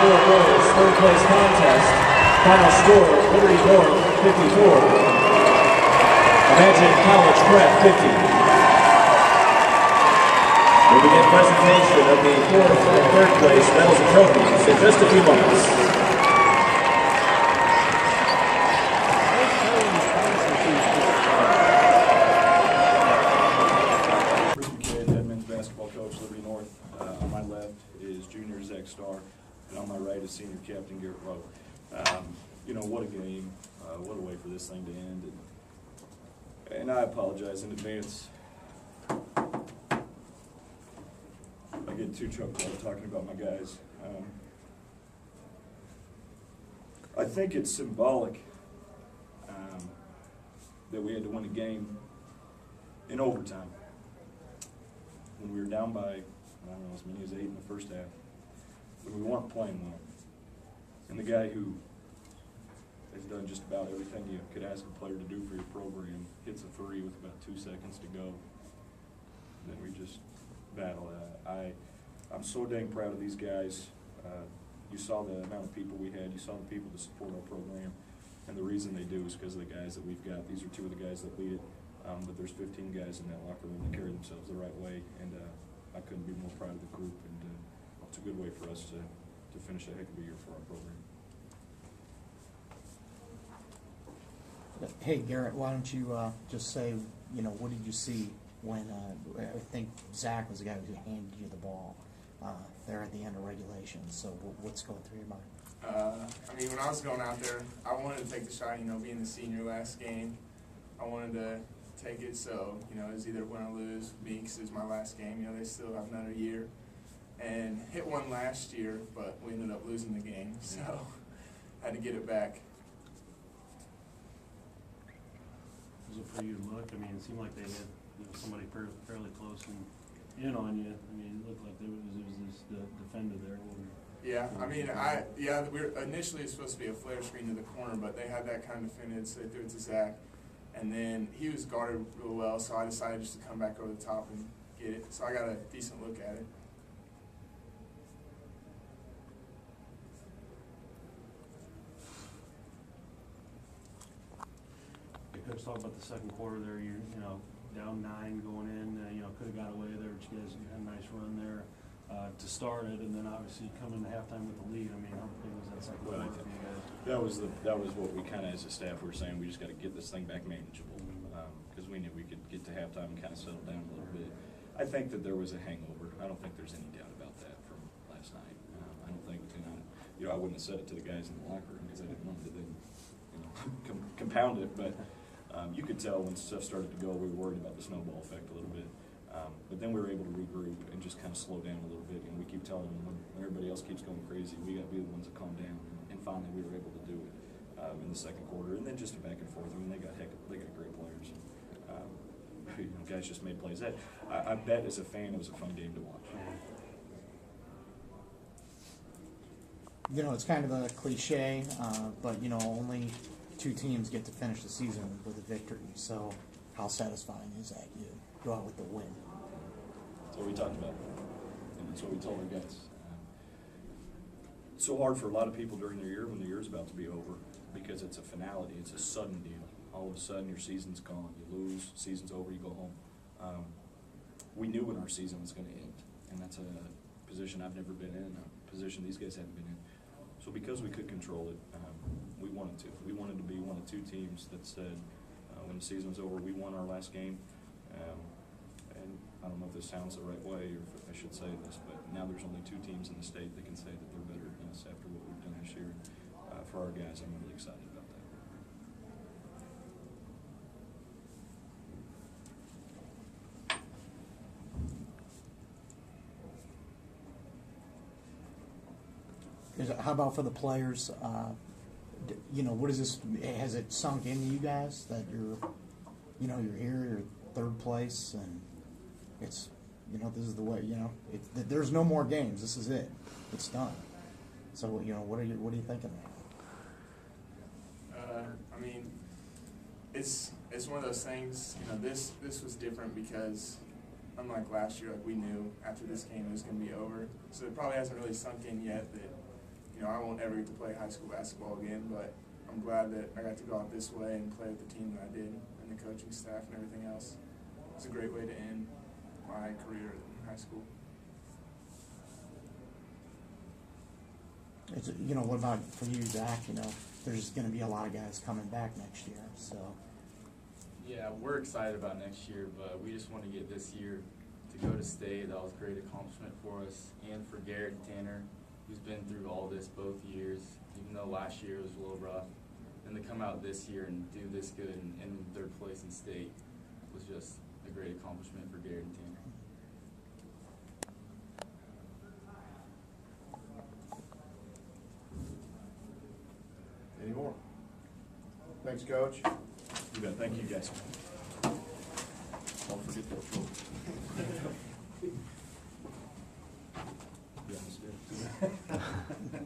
4 goals, third place contest. Final score, Liberty North 54. Imagine College Prep 50. We'll begin presentation of the 4th and 3rd place medals and trophies in just a few moments. And on my right is senior captain Garrett Rowe. You know, what a game, what a way for this thing to end. And I apologize in advance. I get too choked up talking about my guys. I think it's symbolic that we had to win a game in overtime when we were down by, I don't know, as many as 8 in the first half. When we weren't playing well. And the guy who has done just about everything you could ask a player to do for your program hits a 3 with about 2 seconds to go. And then we just battle that. I'm so dang proud of these guys. You saw the amount of people we had. You saw the people that support our program. And the reason they do is because of the guys that we've got. These are 2 of the guys that lead it. But there's 15 guys in that locker room that carry themselves the right way. And I couldn't be more proud of the group. And it's a good way for us to finish a heck of a year for our program. Hey, Garrett, why don't you just say, you know, what did you see when I think Zach was the guy who handed you the ball there at the end of regulation? So what's going through your mind? I mean, when I was going out there, I wanted to take the shot, you know, being the senior last game. I wanted to take it so, you know, it was either win or lose me because it was my last game. You know, they still have another year. And hit one last year, but we ended up losing the game, so had to get it back. Was it pretty good look? I mean, it seemed like they had somebody fairly close and in on you. I mean, it looked like there was this defender there. Yeah, I mean, initially it was supposed to be a flare screen to the corner, but they had that kind of defended, so they threw it to Zach. And then he was guarded real well, so I decided just to come back over the top and get it. So I got a decent look at it. Coach, talk about the second quarter there. You know, down 9 going in. You know, could have got away there, but you guys had a nice run there to start it, and then obviously come into halftime with the lead. I mean, how big was that second quarter for you guys? That was what we kind of as a staff were saying. We just got to get this thing back manageable because we knew we could get to halftime and kind of settle down a little bit. I think that there was a hangover. I don't think there's any doubt about that from last night. I don't think, you know, I wouldn't have said it to the guys in the locker room because I didn't want to then, you know, compound it, but. You could tell when stuff started to go, we were worried about the snowball effect a little bit. But then we were able to regroup and just kind of slow down a little bit. And we keep telling them when everybody else keeps going crazy, we got to be the ones that calm down. And finally, we were able to do it in the second quarter. And then just back and forth. I mean, they got great players. You know, guys just made plays. I bet as a fan, it was a fun game to watch. You know, it's kind of a cliche, but, you know, only 2 teams get to finish the season with a victory. So how satisfying is that? You go out with the win. That's what we talked about, and that's what we told our guys. It's so hard for a lot of people during the year when the year's about to be over because it's a finality. It's a sudden deal. All of a sudden, your season's gone. You lose, season's over, you go home. We knew when our season was going to end, and that's a position I've never been in, a position these guys haven't been in. So because we could control it, we wanted to. We wanted to be one of 2 teams that said, when the season was over, we won our last game. And I don't know if this sounds the right way or if I should say this, but now there's only 2 teams in the state that can say that they're better than us after what we've done this year. For our guys, I'm really excited about that. How about for the players? You know, what is this? Has it sunk into you guys that you're here, you're 3rd place, and it's, you know, this is the way. You know, there's no more games. This is it. It's done. So, you know, what are you thinking? I mean, it's one of those things. You know, this was different because unlike last year, like we knew after this game it was going to be over. So it probably hasn't really sunk in yet that you know, I won't ever get to play high school basketball again, but I'm glad that I got to go out this way and play with the team that I did and the coaching staff and everything else. It's a great way to end my career in high school. It's, you know, what about for you, Zach? You know, there's going to be a lot of guys coming back next year, so. Yeah, we're excited about next year, but we just want to get this year to go to state. That was a great accomplishment for us and for Garrett and Tanner, who's been through all this both years, even though last year was a little rough. And to come out this year and do this good and in third place in state was just a great accomplishment for Garrett and Tanner. Any more? Thanks, Coach. You bet. Thank you, guys. Don't forget that trophy. Yeah, let's do it.